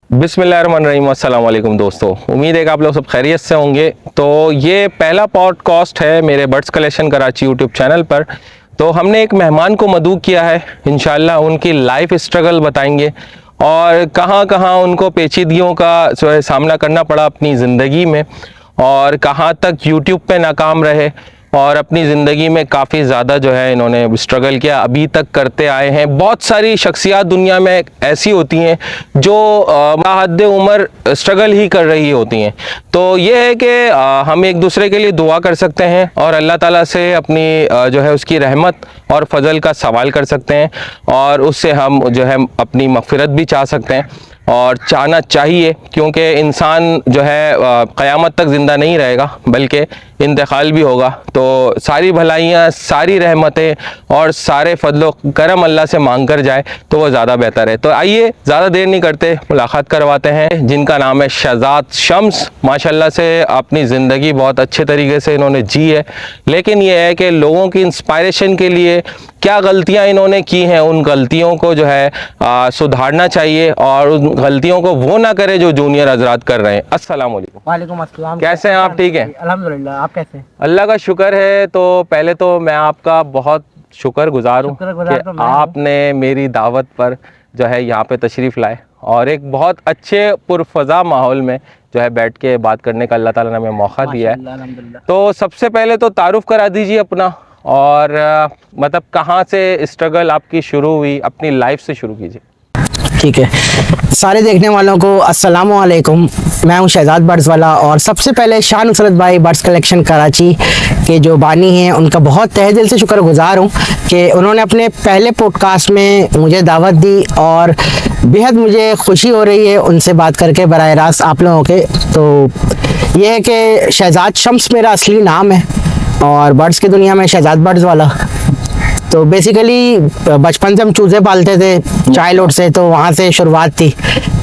बिस्मिल्लाहिर्रहमानिर्रहीम, अस्सलाम वालेकुम दोस्तों। उम्मीद है कि आप लोग सब खैरियत से होंगे। तो ये पहला पॉडकास्ट है मेरे birds collection Karachi YouTube channel पर। तो हमने एक मेहमान को मदऊ किया है, इंशाल्लाह उनकी लाइफ स्ट्रगल बताएंगे और कहाँ कहाँ उनको पेचीदगियों का जो है सामना करना पड़ा अपनी ज़िंदगी में, और कहाँ तक यूट्यूब पे नाकाम रहे और अपनी ज़िंदगी में काफ़ी ज़्यादा जो है इन्होंने स्ट्रगल किया, अभी तक करते आए हैं। बहुत सारी शख्सियात दुनिया में ऐसी होती हैं जो हद उम्र स्ट्रगल ही कर रही होती हैं। तो ये है कि हम एक दूसरे के लिए दुआ कर सकते हैं और अल्लाह ताला से अपनी जो है उसकी रहमत और फजल का सवाल कर सकते हैं, और उससे हम जो है अपनी मग़फ़िरत भी चाह सकते हैं और चाहना चाहिए, क्योंकि इंसान जो है क़यामत तक ज़िंदा नहीं रहेगा बल्कि इंतकाल भी होगा। तो सारी भलाइयाँ, सारी रहमतें और सारे फजलो करम अल्लाह से मांग कर जाए तो वो ज़्यादा बेहतर है। तो आइए ज़्यादा देर नहीं करते, मुलाकात करवाते हैं जिनका नाम है शहजाद शम्स। माशाल्लाह से अपनी ज़िंदगी बहुत अच्छे तरीके से इन्होंने जी है, लेकिन ये है कि लोगों की इंस्पायरेशन के लिए क्या गलतियां इन्होंने की हैं, उन गलतियों को जो है सुधारना चाहिए और उन गलतियों को वो ना करे जो जूनियर हजरात कर रहे हैं। अस्सलाम वालेकुम। वालेकुम अस्सलाम। कैसे हैं आप? ठीक हैं अल्हम्दुलिल्लाह, आप कैसे हैं? अल्लाह का शुक्र है। तो पहले तो मैं आपका बहुत शुक्रगुजार हूँ कि आपने मेरी दावत पर जो है यहाँ पे तशरीफ़ लाए और एक बहुत अच्छे पुरफ़ज़ा माहौल में जो है बैठ के बात करने का अल्लाह ताला ने हमें मौका दिया है। तो सबसे पहले तो तारुफ़ करा दीजिए अपना, और मतलब कहाँ से स्ट्रगल आपकी शुरू हुई, अपनी लाइफ से शुरू कीजिए। ठीक है, सारे देखने वालों को अस्सलाम वालेकुम। मैं हूं शहजाद बर्ड्स वाला, और सबसे पहले शाह नुसरत भाई बर्ड्स कलेक्शन कराची के जो बानी हैं उनका बहुत तहे दिल से शुक्रगुजार हूं कि उन्होंने अपने पहले पॉडकास्ट में मुझे दावत दी, और बेहद मुझे खुशी हो रही है उनसे बात करके बराह रास्त आप लोगों के। तो ये है कि शहजाद शम्स मेरा असली नाम है और बर्ड्स की दुनिया में शहजाद बर्ड्स वाला। तो बेसिकली बचपन से हम चूज़े पालते थे चाइल्डहुड से, तो वहाँ से शुरुआत थी।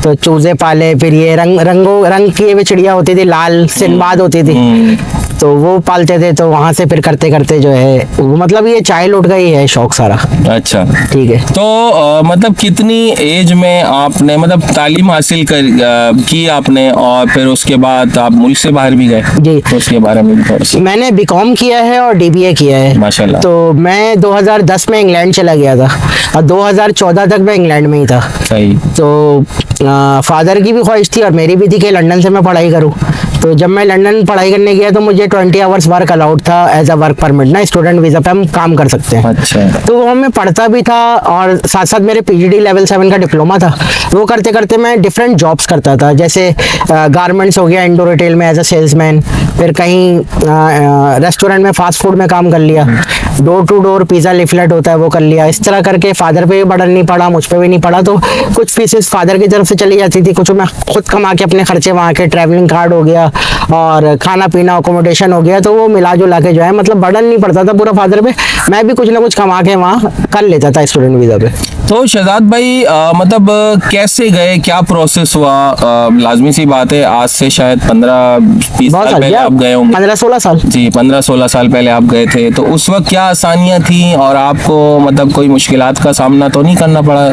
तो चूज़े पाले, फिर ये रंग की ये चिड़िया होती थी, लाल सिंबाद होती थी, तो वो पालते थे। तो वहाँ से फिर करते करते जो है मतलब ये चाइल्डहुड का ही है शौक सारा। अच्छा, ठीक है। तो मतलब कितनी एज में आपने मतलब तालीम हासिल की आपने, और फिर उसके बाद आप मुल्क से बाहर भी गए? जी, तो उसके बारे में थोड़ा। मैंने बीकॉम किया है और डीबीए किया है माशाल्लाह। तो मैं 2010 में इंग्लैंड चला गया था और 2014 तक मैं इंग्लैंड में ही था। सही। तो फादर की भी ख्वाहिश थी और मेरी भी थी कि लंदन से मैं पढ़ाई करूँ। तो जब मैं लंदन पढ़ाई करने गया तो मुझे 20 आवर्स वर्क अलाउड था एज अ वर्क परमिट ना, स्टूडेंट वीज़ा पे हम काम कर सकते हैं। अच्छा। तो वो मैं पढ़ता भी था और साथ साथ मेरे पीजीडी लेवल 7 का डिप्लोमा था। वो करते करते मैं डिफरेंट जॉब्स करता था, जैसे गारमेंट्स हो गया, इंडो रिटेल में एज अ सेल्समैन, फिर कहीं रेस्टोरेंट में फास्ट फूड में काम कर लिया, door to door pizza leaflet होता है वो कर लिया। इस तरह करके फादर पे भी बर्डन नहीं पड़ा, मुझ पे भी नहीं पड़ा। तो कुछ फीसेस फादर की तरफ से चली जाती थी, कुछ मैं खुद कमा के अपने खर्चे वहाँ के, ट्रैवलिंग कार्ड हो गया और खाना पीना अकोमोडेशन हो गया, तो वो मिला जुला के जो है मतलब बर्डन नहीं पड़ता था पूरा फादर पे। मैं भी कुछ ना कुछ कमा के वहाँ कर लेता था स्टूडेंट वीज़ा पे। तो शहजाद भाई मतलब कैसे गए, क्या प्रोसेस हुआ? लाजमी सी बात है, आज से शायद 15-20 साल पहले आप गए होंगे। 15-16 साल। जी, 15-16 साल पहले आप गए थे। तो उस वक्त क्या आसानियाँ थी और आपको मतलब कोई मुश्किलात का सामना तो नहीं करना पड़ा?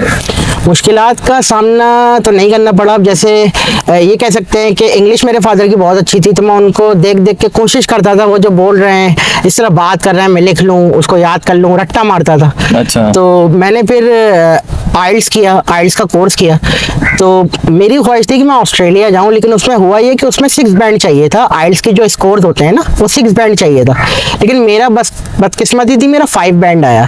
मुश्किलात का सामना तो नहीं करना पड़ा। जैसे ये कह सकते हैं कि इंग्लिश मेरे फादर की बहुत अच्छी थी, तो मैं उनको देख देख के कोशिश करता था, वो जो बोल रहे हैं इस तरह बात कर रहे हैं मैं लिख लूँ, उसको याद कर लूँ, रट्टा मारता था। अच्छा। तो मैंने फिर आइल्स किया, आइल्स का कोर्स किया। तो मेरी ख्वाहिश थी कि मैं ऑस्ट्रेलिया जाऊँ, लेकिन उसमें हुआ ये कि उसमें 6 बैंड चाहिए था। आइल्स के जो स्कोर्स होते हैं ना, वो 6 बैंड चाहिए था, लेकिन मेरा बस बदकिस्मती थी, मेरा 5 बैंड आया।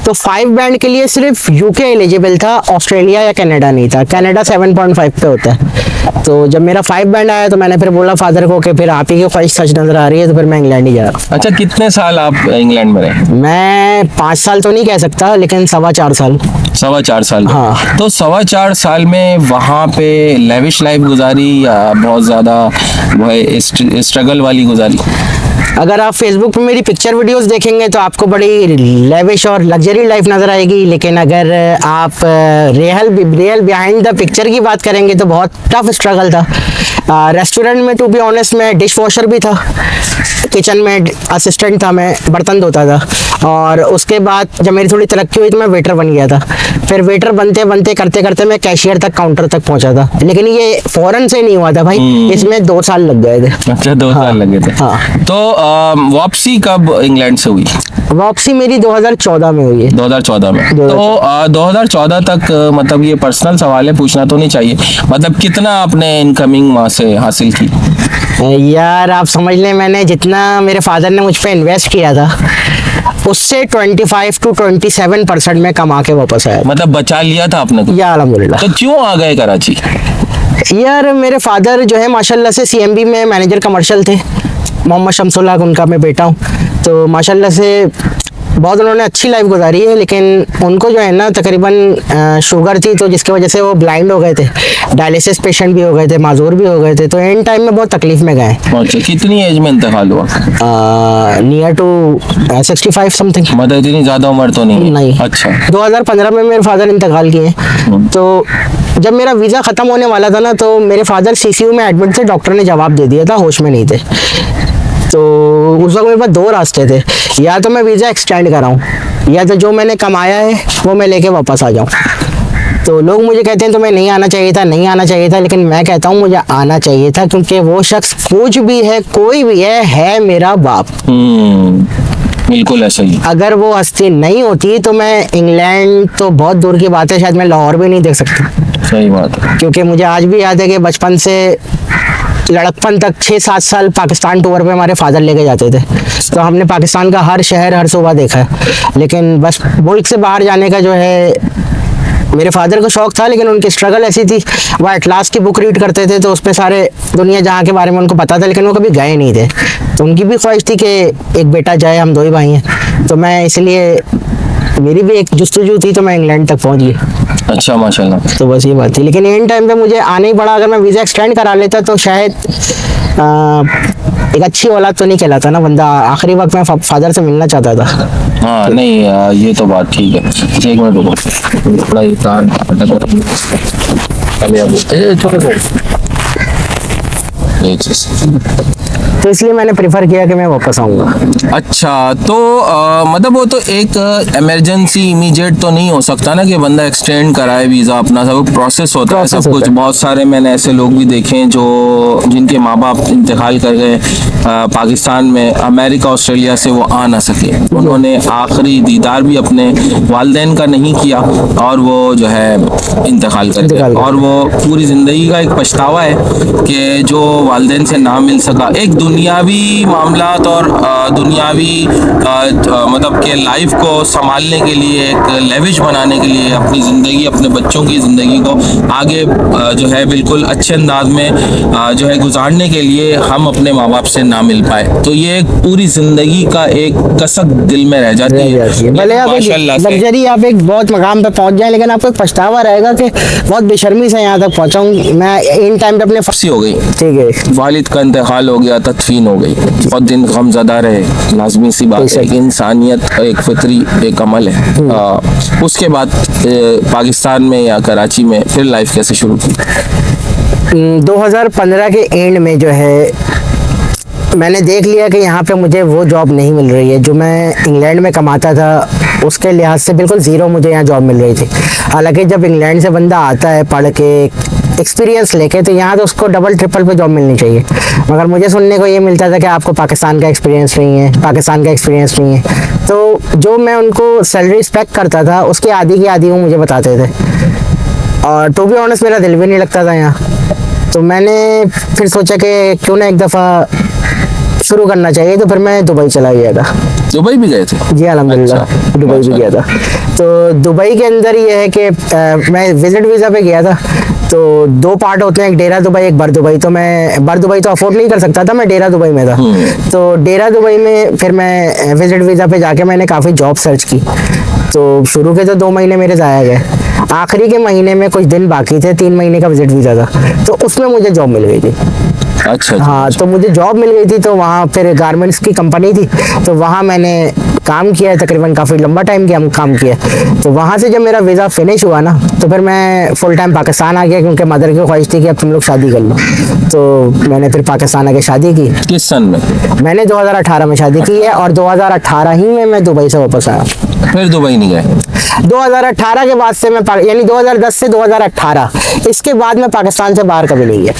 तो 5 बैंड के लिए सिर्फ यूके एलिजिबल था, ऑस्ट्रेलिया या कनाडा नहीं था। कनाडा 7.5 पे होता है। तो जब मेरा 5 बैंड आया तो मैंने फिर बोला फादर को कि फिर आप ही की ख्वाहिश सच नज़र आ रही है, तो फिर मैं इंग्लैंड ही जा रहा हूँ। अच्छा, कितने साल आप इंग्लैंड में रहे? मैं 5 साल तो नहीं कह सकता, लेकिन 4.25 साल। 4.25 साल। हाँ। तो 4.25 साल में वहाँ पे लेविश लाइफ गुजारी या बहुत ज़्यादा स्ट्रगल वाली गुजारी? अगर आप फेसबुक पे मेरी पिक्चर वीडियोस देखेंगे तो आपको बड़ी लेविश और लग्जरी लाइफ नज़र आएगी, लेकिन अगर आप रियल बिहाइंड द पिक्चर की बात करेंगे तो बहुत टफ स्ट्रगल था। रेस्टोरेंट में टू बी ऑनेस्ट मैं डिश वॉशर भी था, किचन में असिस्टेंट था, मैं बर्तन धोता था, और उसके बाद जब मेरी थोड़ी तरक्की हुई तो मैं वेटर बन गया था। फिर वेटर बनते बनते करते करते मैं कैशियर तक, काउंटर तक पहुंचा था। लेकिन ये फौरन से नहीं हुआ था भाई, इसमें 2 साल लग गए थे। अच्छा, 2 साल लगे थे। हाँ। तो वापसी कब इंग्लैंड से हुई? वापसी मेरी 2014 में हुई है। 2014 में। तो 2014 तक मतलब ये पर्सनल सवाल है, पूछना तो नहीं चाहिए, मतलब कितना आपने इनकमिंग वहाँ से हासिल की? यार आप समझ लें, मैंने जितना मेरे फादर ने मुझ पे इन्वेस्ट किया था उससे 25 to 27% में कमा के वापस आया। मतलब बचा लिया था आपने कुछ? या अल्हम्दुलिल्लाह। तो क्यों आ गए कराची? यार मेरे फादर जो है माशाल्लाह से सीएमबी में मैनेजर कमर्शियल थे, मोहम्मद शमसुल्लाह उनका मैं बेटा हूँ। तो माशाल्लाह से बहुत उन्होंने अच्छी लाइफ गुजारी है, लेकिन उनको जो है ना तकरीबन शुगर थी, तो जिसकी वजह से वो ब्लाइंड हो गए थे, डायलिसिस पेशेंट भी हो गए थे, माजूर भी हो गए थे। तो एंड टाइम में बहुत तकलीफ में गए। अच्छा, कितनी एज में इंतकाल हुआ? Near to 65 something. मतलब इतनी ज़्यादा उम्र तो नहीं? नहीं। अच्छा। 2015 में मेरे फादर इंतकाल किए। तो जब मेरा वीज़ा ख़त्म होने वाला था ना, तो मेरे फादर सीसीयू में एडमिट थे, डॉक्टर ने जवाब दे दिया था, होश में नहीं थे। तो उस वक्त मेरे पास 2 रास्ते थे, या तो मैं वीज़ा एक्सटेंड कराऊँ, या तो जो मैंने कमाया है वो मैं लेके वापस आ जाऊँ। तो लोग मुझे कहते हैं तुम्हें नहीं आना चाहिए था, नहीं आना चाहिए था, लेकिन मैं कहता हूँ मुझे आना चाहिए था, क्योंकि वो शख्स कुछ भी है, कोई भी है मेरा बाप। बिल्कुल ऐसा ही। अगर वो हस्ती नहीं होती तो मैं इंग्लैंड तो बहुत दूर की बात है, शायद मैं लाहौर भी नहीं देख सकता। सही बात है। क्योंकि मुझे आज भी याद है कि बचपन से लड़कपन तक 6-7 साल पाकिस्तान टूर पे हमारे फादर लेके जाते थे, तो हमने पाकिस्तान का हर शहर, हर सूबा देखा है। लेकिन बस मुल्क से बाहर जाने का जो है मेरे फादर को शौक था, लेकिन उनकी स्ट्रगल ऐसी थी, वो एटलास की बुक रीड करते थे, तो उसमें सारे दुनिया जहाँ के बारे में उनको पता था, लेकिन वो कभी गए नहीं थे। तो उनकी भी ख्वाहिश थी कि एक बेटा जाए, हम 2 ही भाई हैं। तो मैं इसलिए, मेरी भी एक जुस्तजू थी, तो मैं इंग्लैंड तक पहुँच गई। अच्छा, माशाल्लाह। तो बस ये बात थी, लेकिन एंड टाइम पे मुझे आना ही पड़ा। अगर मैं वीज़ा एक्सटेंड करा लेता तो शायद एक अच्छी औलाद तो नहीं कहलाता ना बंदा। आखिरी वक्त में फादर से मिलना चाहता था। हाँ नहीं, ये तो बात ठीक है। अच्छा, 1 मिनट रुको, थोड़ा ये कान ये चीज़। तो इसलिए मैंने प्रेफर किया कि मैं वापस आऊँगा। अच्छा, तो मतलब वो तो एक इमरजेंसी इमीडिएट तो नहीं हो सकता ना कि बंदा एक्सटेंड कराए वीज़ा अपना, सब प्रोसेस होता है, सब कुछ। बहुत सारे मैंने ऐसे लोग भी देखे हैं जो जिनके माँ बाप इंतकाल कर गए पाकिस्तान में, अमेरिका ऑस्ट्रेलिया से वो आ ना सके, उन्होंने आखिरी दीदार भी अपने वालिदैन का नहीं किया और वो जो है इंतकाल कर गए। और वो पूरी ज़िंदगी का एक पछतावा है कि जो वालिदैन से ना मिल सका। एक दुनियावी मामलात और दुनियावी मतलब के लाइफ को संभालने के लिए, एक लेविश बनाने के लिए, अपनी ज़िंदगी, अपने बच्चों की ज़िंदगी को आगे जो है बिल्कुल अच्छे अंदाज में जो है गुजारने के लिए हम अपने माँ बाप से ना मिल पाए, तो ये पूरी ज़िंदगी का एक कसक दिल में रह जाती है। भले आप लग्जरी, आप एक बहुत मकाम पे पहुंच जाए, लेकिन आपको एक पछतावा रहेगा कि बहुत बेशर्मी से यहाँ तक पहुँचा हूँ मैं। इन टाइम पे अपने फंसी हो गई, ठीक है, वालिद का इंतकाल हो गया, तदफीन हो गई, बहुत दिन गमज़दा रहे, लाजमी सी बात है कि इंसानियत एक फितरी एक अमल है। उसके बाद पाकिस्तान में या कराची में फिर लाइफ कैसे शुरू की? 2015 के एंड में जो है मैंने देख लिया कि यहाँ पे मुझे वो जॉब नहीं मिल रही है जो मैं इंग्लैंड में कमाता था, उसके लिहाज से बिल्कुल ज़ीरो मुझे यहाँ जॉब मिल रही थी। हालांकि जब इंग्लैंड से बंदा आता है पढ़ के, एक्सपीरियंस लेके, तो यहाँ तो उसको डबल ट्रिपल पे जॉब मिलनी चाहिए, मगर मुझे सुनने को ये मिलता था कि आपको पाकिस्तान का एक्सपीरियंस नहीं है, पाकिस्तान का एक्सपीरियंस नहीं है। तो जो मैं उनको सैलरी एक्सपेक्ट करता था उसके आधी की आधी वो मुझे बताते थे, और टू बी ऑनेस्ट मेरा दिल भी नहीं लगता था यहाँ। तो मैंने फिर सोचा कि क्यों ना एक दफ़ा शुरू करना चाहिए, तो फिर मैं दुबई चला गया था। दुबई भी गए थे? जी अल्हम्दुलिल्लाह। अच्छा, दुबई भी गया था। तो दुबई के अंदर ये है कि मैं विजिट वीज़ा पे गया था, तो 2 पार्ट होते हैं, एक डेरा दुबई, एक बर दुबई। तो मैं बर दुबई तो अफोर्ड नहीं कर सकता था, मैं डेरा दुबई में था। तो डेरा दुबई में फिर मैं विजिट वीज़ा पे जाके मैंने काफ़ी जॉब सर्च की। तो शुरू के तो 2 महीने मेरे ज़ाया गए, आखिरी के महीने में कुछ दिन बाकी थे, 3 महीने का विजिट वीज़ा था, तो उसमें मुझे जॉब मिल गई थी। अच्छा। हाँ, तो मुझे जॉब मिल गई थी, तो वहाँ फिर गारमेंट्स की कंपनी थी, तो वहाँ मैंने काम किया, तकरीबन काफ़ी लंबा टाइम किया काम किया। तो वहाँ से जब मेरा वीज़ा फिनिश हुआ ना, तो फिर मैं फुल टाइम पाकिस्तान आ गया, क्योंकि मदर की ख्वाहिश थी कि अब तुम लोग शादी कर लो। तो मैंने फिर पाकिस्तान आके शादी की। किस सन में? मैंने 2018 में शादी की है, और 2018 ही में मैं दुबई से वापस आया। फिर दुबई नहीं गए? 2018 के बाद से मैं यानी 2010 से 2018 इसके बाद मैं पाकिस्तान से बाहर कभी नहीं गया।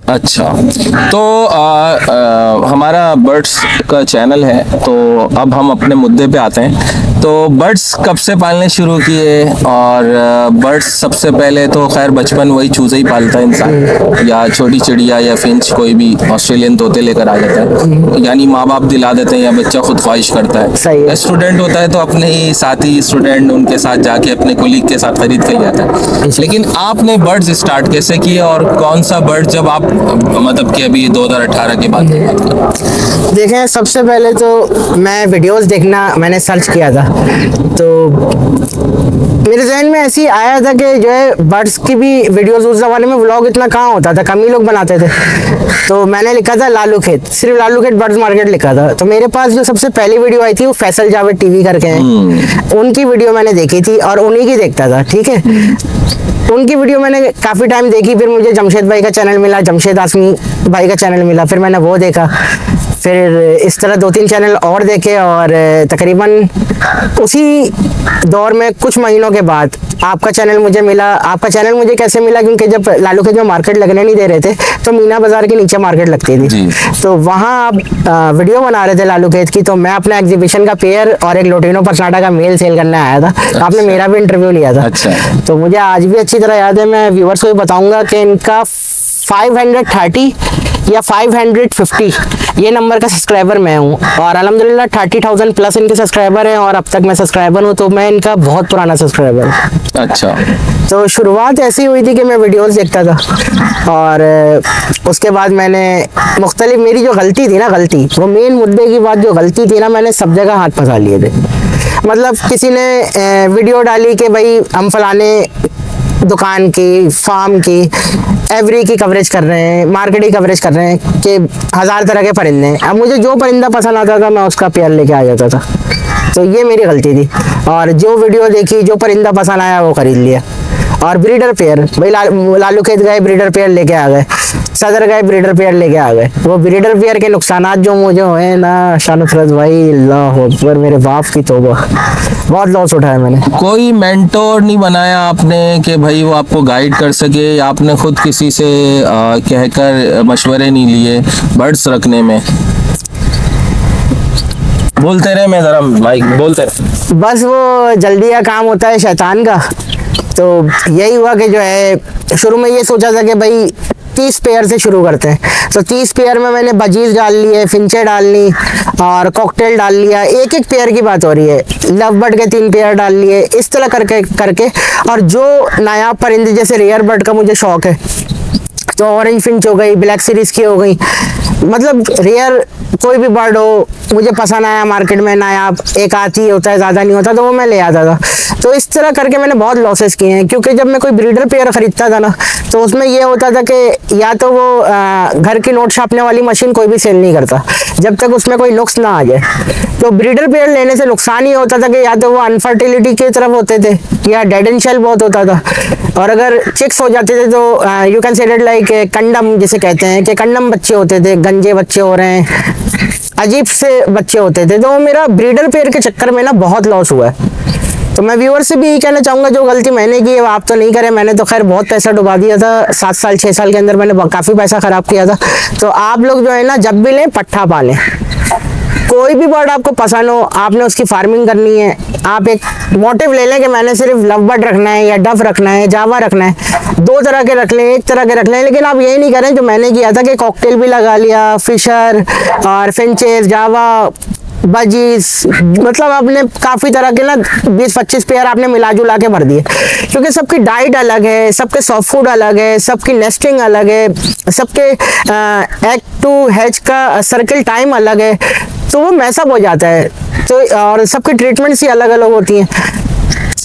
अच्छा, तो हमारा बर्ड्स का चैनल है, तो अब हम अपने मुद्दे पे आते हैं। तो बर्ड्स कब से पालने शुरू किए? और बर्ड्स सबसे पहले तो खैर बचपन वही चूज़े ही पालता है इंसान, या छोटी चिड़िया या फिंच, कोई भी ऑस्ट्रेलियन तोते लेकर आ जाता है, यानी माँ बाप दिला देते हैं या बच्चा खुद ख्वाहिश करता है। सही है। स्टूडेंट होता है तो अपने ही साथी स्टूडेंट उनके साथ जाके अपने कुलीग के साथ खरीद के जाता है। लेकिन आपने बर्ड्स स्टार्ट कैसे किए और कौन सा बर्ड, जब आप मतलब कि अभी 2018 के बाद देखें, सबसे पहले तो मैं वीडियोस देखना मैंने सर्च किया था, तो मेरे जहन में ऐसे ही आया था कि जो है बर्ड्स की भी वीडियोस, उस ज़माने में व्लॉग इतना कहाँ होता था, कम ही लोग बनाते थे। तो मैंने लिखा था लालू खेत, सिर्फ लालू खेत बर्ड्स मार्केट लिखा था। तो मेरे पास जो सबसे पहली वीडियो आई थी वो फैसल जावेद टीवी करके हैं, उनकी वीडियो मैंने देखी थी और उन्हीं की देखता था। ठीक है, उनकी वीडियो मैंने काफ़ी टाइम देखी, फिर मुझे जमशेद भाई का चैनल मिला, जमशेद आसमी भाई का चैनल मिला, फिर मैंने वो देखा, फिर इस तरह 2-3 चैनल और देखे, और तकरीबन उसी दौर में कुछ महीनों के बाद आपका चैनल मुझे मिला। आपका चैनल मुझे कैसे मिला, क्योंकि जब लालू खेत में मार्केट लगने नहीं दे रहे थे तो मीना बाज़ार के नीचे मार्केट लगती थी, तो वहाँ आप वीडियो बना रहे थे लालू खेत की, तो मैं अपना एग्जीबिशन का पेयर और एक लोटिनो पर्सनाटा का मेल सेल करने आया था। तो आपने मेरा भी इंटरव्यू लिया था। अच्छा। तो मुझे आज भी अच्छी तरह याद है, मैं व्यूअर्स को भी बताऊंगा कि इनका 530 या 550 ये नंबर का सब्सक्राइबर मैं हूँ, और अलहमदिल्ला 30,000 प्लस इनके सब्सक्राइबर हैं, और अब तक मैं सब्सक्राइबर हूँ, तो मैं इनका बहुत पुराना सब्सक्राइबर हूँ। अच्छा। तो शुरुआत ऐसी हुई थी कि मैं वीडियोस देखता था, और उसके बाद मैंने मुख्तलिफ, मेरी जो गलती थी ना, वो मेन मुद्दे की बात जो गलती थी ना, मैंने सब जगह हाथ फंसा लिए थे। मतलब किसी ने वीडियो डाली कि भाई हम फलाने दुकान की, फार्म की, एवरी की कवरेज कर रहे हैं, मार्केट की कवरेज कर रहे हैं कि 1000 तरह के परिंदे हैं। अब मुझे जो परिंदा पसंद आता था मैं उसका पेयर लेके आ जाता था, तो ये मेरी गलती थी। और जो वीडियो देखी, जो परिंदा पसंद आया वो खरीद लिया। और ब्रीडर पेयर, भाई लालू खेत गए ब्रीडर पेयर लेके आ गए, सदर गए ब्रीडर पेयर लेके आ गए। वो ब्रीडर पेयर के नुकसानात जो मुझे हुए ना शानुफरत भाई, अल्लाह अकबर, मेरे बाप की तौबा, बहुत लॉस उठाया मैंने। कोई मेंटोर नहीं बनाया आपने कि भाई वो आपको गाइड कर सके, या आपने खुद किसी से कहकर मशवरे नहीं लिए बर्ड्स रखने में? बोलते रहे, मैं जरा माइक बोलते रहे। बस वो जल्दी का काम होता है शैतान का। तो यही हुआ कि जो है शुरू में ये सोचा था कि भाई 30 पेयर से शुरू करते हैं। तो 30 पेयर में मैंने बजीज डाल लिए, फिंचे डाल ली और कॉकटेल डाल लिया। एक एक पेयर की बात हो रही है। लव बर्ड के 3 पेयर डाल लिए, इस तरह करके और जो नायाब परिंदे जैसे रेयर बर्ड का मुझे शौक है, तो ऑरेंज फिंच हो गई, ब्लैक सीरीज की हो गई, मतलब रेयर कोई भी बर्ड हो मुझे पसंद आया मार्केट में नायाब, एक आती होता है, ज़्यादा नहीं होता, तो वो मैं ले आता था। तो इस तरह करके मैंने बहुत लॉसेस किए हैं, क्योंकि जब मैं कोई ब्रीडर पेयर ख़रीदता था ना, तो उसमें ये होता था कि या तो वो घर की नोट छापने वाली मशीन कोई भी सेल नहीं करता जब तक उसमें कोई नुक्स ना आ जाए। तो ब्रीडर पेयर लेने से नुकसान ये होता था कि या तो वो अनफर्टिलिटी की तरफ होते थे या डेड एंड शेल बहुत होता था, और अगर चिक्स हो जाते थे तो you can say like condemn जिसे कहते हैं कि कंडम बच्चे होते थे, गंजे बच्चे हो रहे हैं, अजीब से बच्चे होते थे। तो मेरा ब्रीडर पेयर के चक्कर में ना बहुत लॉस हुआ है। तो मैं व्यूअर से भी यही कहना चाहूँगा, जो गलती मैंने की है वो आप तो नहीं करें। मैंने तो खैर बहुत पैसा डुबा दिया था, 7 साल 6 साल के अंदर मैंने काफ़ी पैसा ख़राब किया था। तो आप लोग जो है ना, जब भी लें पट्ठा पालें। कोई भी बर्ड आपको पसंद हो, आपने उसकी फार्मिंग करनी है, आप एक मोटिव ले लें कि मैंने सिर्फ लव बर्ड रखना है या डफ रखना है, जावा रखना है, 2 तरह के रख लें, 1 तरह के रख लें। लेकिन आप यही नहीं करें जो मैंने किया था कि कॉकटेल भी लगा लिया, फिशर और फिंचेस, जावा, बजीज, मतलब आपने काफ़ी तरह के ना 20-25 पेयर आपने मिला जुला के भर दिए, क्योंकि सबकी डाइट अलग है, सबके सॉफ्ट फूड अलग है, सबकी नेस्टिंग अलग है, सबके एग टू हैच का सर्कल टाइम अलग है, तो वो मैसअप हो जाता है। तो और सबकी ट्रीटमेंट्स ही अलग अलग होती हैं,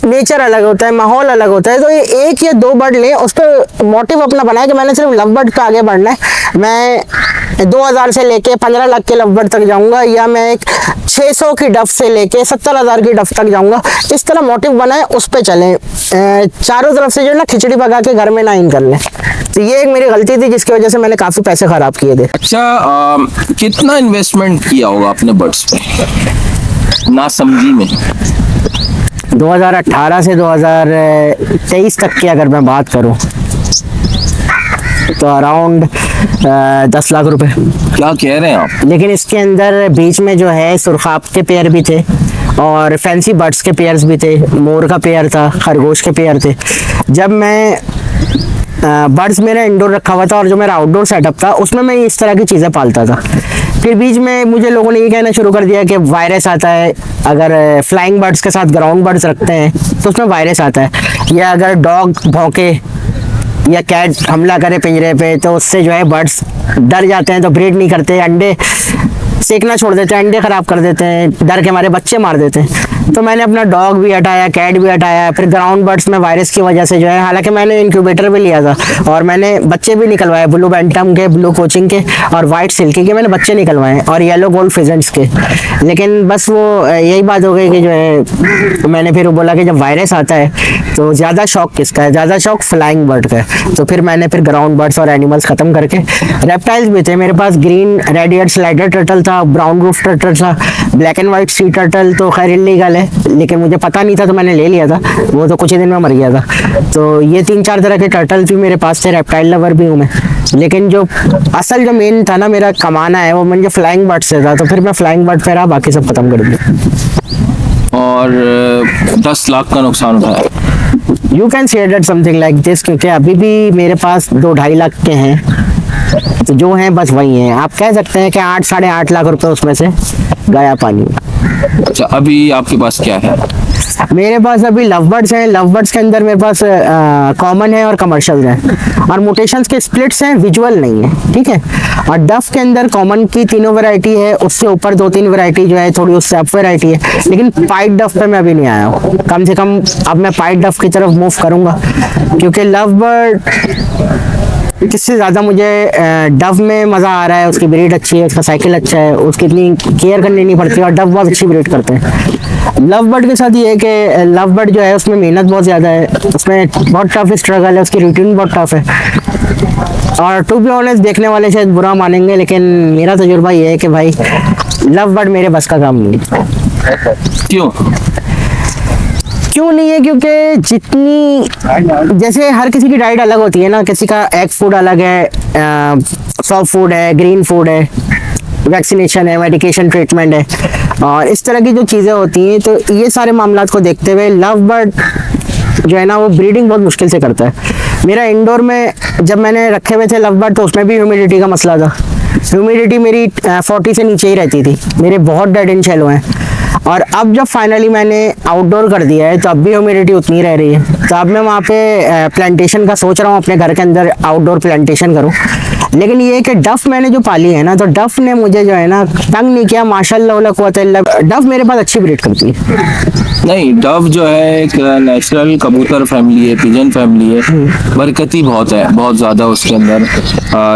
नेचर अलग होता है, माहौल अलग होता है। तो ये 1 या 2 बर्ड लें, उस पर मोटिव अपना बनाए कि मैंने सिर्फ लव बर्ड का आगे बढ़ना है, मैं 2000 से लेके 15 लाख के लव बर्ड तक जाऊंगा, या मैं एक 600 की डफ से लेके 70,000 की डफ तक जाऊंगा। इस तरह मोटिव बनाए, उस पर चलें, चारों तरफ से जो है ना खिचड़ी पका के घर में ना इन कर लें। तो ये एक मेरी गलती थी जिसकी वजह से मैंने काफ़ी पैसे ख़राब किए थे। अच्छा, कितना इन्वेस्टमेंट किया होगा आपने बर्ड्स पे? ना समझी में? 2018 से 2023 तक की अगर मैं बात करूं तो अराउंड 10 लाख रुपए। क्या कह रहे हैं आप? लेकिन इसके अंदर बीच में जो है सुरखाब के पेयर भी थे और फैंसी बर्ड्स के पेयर्स भी थे, मोर का पेयर था, खरगोश के पेयर थे। जब मैं बर्ड्स मेरा इंडोर रखा हुआ था और जो मेरा आउटडोर सेटअप था उसमें मैं इस तरह की चीज़ें पालता था। फिर बीच में मुझे लोगों ने ये कहना शुरू कर दिया कि वायरस आता है, अगर फ्लाइंग बर्ड्स के साथ ग्राउंड बर्ड्स रखते हैं तो उसमें वायरस आता है, या अगर डॉग भौंके या कैट हमला करे पिंजरे पे तो उससे जो है बर्ड्स डर जाते हैं तो ब्रीड नहीं करते, अंडे सेकना छोड़ देते हैं, अंडे ख़राब कर देते हैं, डर के हमारे बच्चे मार देते हैं। तो मैंने अपना डॉग भी हटाया, कैट भी हटाया। फिर ग्राउंड बर्ड्स में वायरस की वजह से जो है, हालांकि मैंने इंक्यूबेटर भी लिया था और मैंने बच्चे भी निकलवाए, ब्लू बैंटम के, ब्लू कोचिंग के और वाइट सिल्की के मैंने बच्चे निकलवाए और येलो गोल्ड फिजेंट्स के। लेकिन बस वो यही बात हो गई कि जो है मैंने फिर बोला कि जब वायरस आता है तो ज़्यादा शौक किसका है? ज़्यादा शौक फ्लाइंग बर्ड का है। तो फिर मैंने फिर ग्राउंड बर्ड्स और एनिमल्स ख़त्म करके रेप्टाइल्स भी थे मेरे पास। ग्रीन रेड स्लाइडर टर्टल था, ब्राउन रूफ टर्टल था, black and white sea turtle तो खैर इलीगल है लेकिन मुझे पता नहीं था तो मैंने ले लिया था, वो तो कुछ ही दिन में मर गया था। तो ये 3-4 तरह के टर्टल भी मेरे पास थे, रेप्टाइल लवर भी हूँ मैं। लेकिन जो असल जो मेन था ना मेरा कमाना है वो मुझे फ्लाइंग बर्ड से था, तो फिर मैं फ्लाइंग बर्ड पे रहा, बाकी सब खत्म कर दिया। और 10 लाख का नुकसान उठाया। You can say that something like this, क्योंकि अभी भी मेरे पास 2-2.5 लाख के हैं, तो जो हैं बस वही हैं। आप कह सकते हैं कि 8-8.5 लाख रुपए उसमें से गया पानी में। अच्छा, अभी आपके पास क्या है? मेरे पास अभी लव बर्ड्स हैं। लव बर्ड्स के अंदर मेरे पास कॉमन है और कमर्शियल है, और मोटेशंस के स्प्लिट्स हैं, विजुअल नहीं है, ठीक है। और डफ के अंदर कॉमन की 3 वैरायटी है, उससे ऊपर 2-3 वैरायटी जो है थोड़ी उससे अप वैरायटी है। लेकिन पाइट डफ पे मैं अभी नहीं आया हूँ, कम से कम अब मैं पाइट डफ की तरफ मूव करूँगा, क्योंकि लव बर्ड किससे ज़्यादा मुझे डव में मज़ा आ रहा है। उसकी ब्रीड अच्छी है, उसका साइकिल अच्छा है, उसकी इतनी केयर करनी नहीं पड़ती और डव बहुत अच्छी ब्रीड करते हैं। लव बर्ड के साथ ये है कि लव बर्ड जो है उसमें मेहनत बहुत ज़्यादा है, उसमें बहुत टफ स्ट्रगल है, उसकी रूटीन बहुत टफ है। और टू बी ऑनेस्ट देखने वाले शायद बुरा मानेंगे लेकिन मेरा तजुर्बा ये है कि भाई लव बर्ड मेरे बस का काम नहीं है। क्यों नहीं है? क्योंकि जितनी जैसे हर किसी की डाइट अलग होती है ना, किसी का एग फूड अलग है, सॉफ्ट फूड है, ग्रीन फूड है, वैक्सीनेशन है, मेडिकेशन ट्रीटमेंट है, और इस तरह की जो चीज़ें होती हैं, तो ये सारे मामलात को देखते हुए लव बर्ड जो है ना वो ब्रीडिंग बहुत मुश्किल से करता है। मेरा इंडोर में जब मैंने रखे हुए थे लव बर्ड तो उसमें भी ह्यूमिडिटी का मसला था। ह्यूमिडिटी मेरी 40 से नीचे ही रहती थी, मेरे बहुत डेड एंड शैलो हैं। और अब जब फाइनली मैंने आउटडोर कर दिया है तो अब भी ह्यूमिडिटी उतनी रह रही है, तो अब मैं वहाँ पे प्लांटेशन का सोच रहा हूँ, अपने घर के अंदर आउटडोर प्लांटेशन करूँ। लेकिन ये है कि डफ मैंने जो पाली है ना, तो डफ ने मुझे जो है ना तंग नहीं किया, माशाल्लाह वला कुव्वत इल्ला बिल्लाह। डफ मेरे पास अच्छी ब्रीड करती है। नहीं, डव जो है एक नेचुरल कबूतर फैमिली है, पिजन फैमिली है, बरकती बहुत है, बहुत ज़्यादा उसके अंदर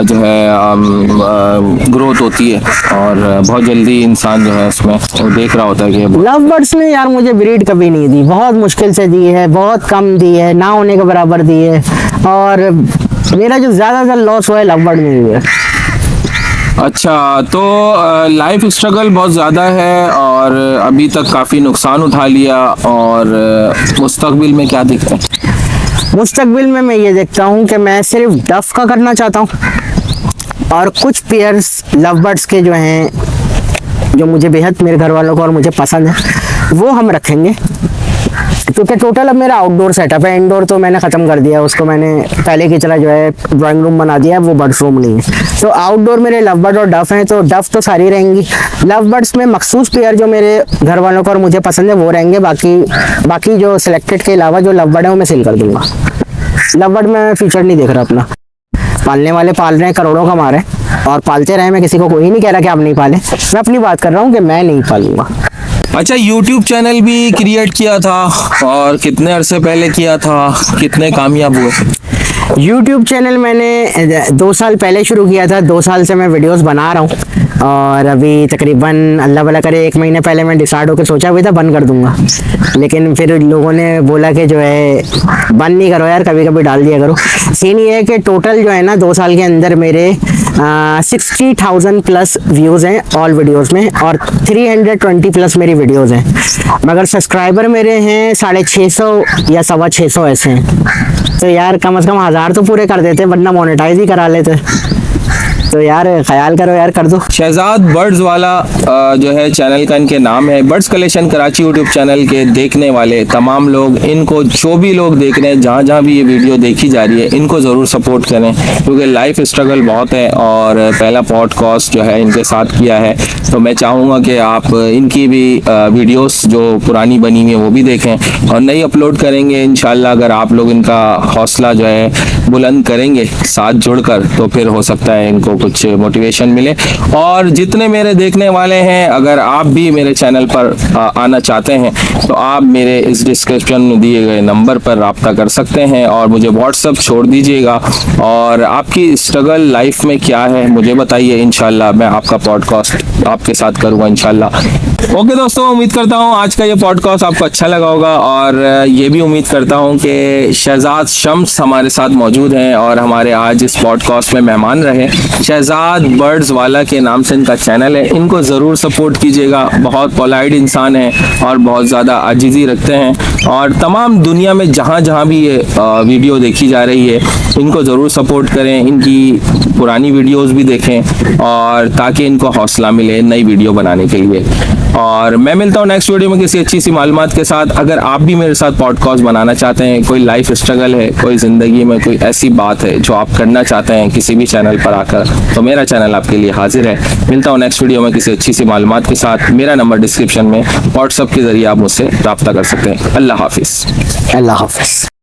जो है ग्रोथ होती है और बहुत जल्दी इंसान जो है उसमें वो देख रहा होता है कि लव बर्ड्स ने यार मुझे ब्रीड कभी नहीं दी, बहुत मुश्किल से दी है, बहुत कम दी है, ना होने के बराबर दी है, और मेरा जो ज़्यादातर लॉस हुआ है लव बर्ड में हुआ है। अच्छा, तो लाइफ स्ट्रगल बहुत ज़्यादा है और अभी तक काफ़ी नुकसान उठा लिया, और मुस्तकबिल में क्या दिखता है? मुस्तकबिल में मैं ये देखता हूँ कि मैं सिर्फ डफ का करना चाहता हूँ, और कुछ पेयर्स लव बर्ड्स के जो हैं जो मुझे बेहद मेरे घर वालों को और मुझे पसंद है वो हम रखेंगे। क्योंकि टोटल अब मेरा आउटडोर सेटअप है, इंडोर तो मैंने ख़त्म कर दिया, उसको मैंने पहले की तरह जो है ड्राइंग रूम बना दिया, वो बर्ड्स रूम नहीं है। तो आउटडोर मेरे लव बर्ड और डफ हैं, तो डफ तो सारी रहेंगी। लव बर्ड्स में मखसूस पेयर जो मेरे घर वालों को और मुझे पसंद है वो रहेंगे, बाकी जो सिलेक्टेड के अलावा जो लव बर्ड है वो मैं सेल कर दूँगा। लव बर्ड में फ्यूचर नहीं देख रहा अपना। पालने वाले पाल रहे हैं, करोड़ों कमा रहे हैं और पालते रहे, मैं किसी को कोई नहीं कह रहा कि आप नहीं पालें, मैं अपनी बात कर रहा हूँ कि मैं नहीं पालूंगा। अच्छा, YouTube चैनल भी क्रिएट किया था और कितने अरसे पहले किया था, कितने कामयाब हुए? YouTube चैनल मैंने 2 साल पहले शुरू किया था, 2 साल से मैं वीडियोस बना रहा हूँ। और अभी तकरीबन अल्लाह भला करे 1 महीने पहले मैं डिसाइड होकर सोचा भी था बंद कर दूंगा, लेकिन फिर लोगों ने बोला कि जो है बंद नहीं करो यार, कभी कभी डाल दिया करो। सीन ये है कि टोटल जो है ना 2 साल के अंदर मेरे 60,000 प्लस व्यूज़ हैं ऑल वीडियोस में, और 320 प्लस मेरी वीडियोस हैं, मगर सब्सक्राइबर मेरे हैं 650 या 625 ऐसे हैं। तो यार कम से कम 1000 तो पूरे कर देते, वरना मोनेटाइज ही करा लेते। तो यार ख्याल करो यार, कर दो। शहजाद बर्ड्स वाला जो है चैनल का इनके नाम है, birds collection Karachi YouTube channel के देखने वाले तमाम लोग, इनको जो भी लोग देख रहे हैं, जहाँ जहाँ भी ये वीडियो देखी जा रही है, इनको ज़रूर सपोर्ट करें, क्योंकि लाइफ स्ट्रगल बहुत है और पहला पॉडकास्ट जो है इनके साथ किया है। तो मैं चाहूँगा कि आप इनकी भी वीडियोस जो पुरानी बनी हुई है वो भी देखें और नई अपलोड करेंगे इंशाल्लाह। अगर आप लोग इनका हौसला जो है बुलंद करेंगे साथ जुड़कर, तो फिर हो सकता है इनको कुछ मोटिवेशन मिले। और जितने मेरे देखने वाले हैं, अगर आप भी मेरे चैनल पर आना चाहते हैं तो आप मेरे इस डिस्क्रिप्शन में दिए गए नंबर पर रब्ता कर सकते हैं और मुझे व्हाट्सअप छोड़ दीजिएगा और आपकी स्ट्रगल लाइफ में क्या है मुझे बताइए, इंशाल्लाह मैं आपका पॉडकास्ट आपके साथ करूँगा इंशाल्लाह। ओके दोस्तों, उम्मीद करता हूँ आज का ये पॉडकास्ट आपको अच्छा लगा होगा और ये भी उम्मीद करता हूँ कि शहजाद शम्स हमारे साथ मौजूद हैं और हमारे आज इस पॉडकास्ट में मेहमान रहे। शहजाद बर्ड्स वाला के नाम से इनका चैनल है, इनको ज़रूर सपोर्ट कीजिएगा। बहुत पोलाइट इंसान हैं और बहुत ज़्यादा आजिज़ी रखते हैं और तमाम दुनिया में जहाँ जहाँ भी ये वीडियो देखी जा रही है, इनको ज़रूर सपोर्ट करें, इनकी पुरानी वीडियोस भी देखें और ताकि इनको हौसला मिले नई वीडियो बनाने के लिए। और मैं मिलता हूँ नेक्स्ट वीडियो में किसी अच्छी सी मालूमात के साथ। अगर आप भी मेरे साथ पॉडकास्ट बनाना चाहते हैं, कोई लाइफ स्ट्रगल है, कोई ज़िंदगी में कोई ऐसी बात है जो आप करना चाहते हैं किसी भी चैनल पर आकर, तो मेरा चैनल आपके लिए हाजिर है। मिलता हूँ नेक्स्ट वीडियो में किसी अच्छी सी मालूमात के साथ। मेरा नंबर डिस्क्रिप्शन में, व्हाट्सएप के ज़रिए आप मुझसे रब्ता कर सकते हैं। अल्लाह हाफिज़। अल्लाह हाफिज़।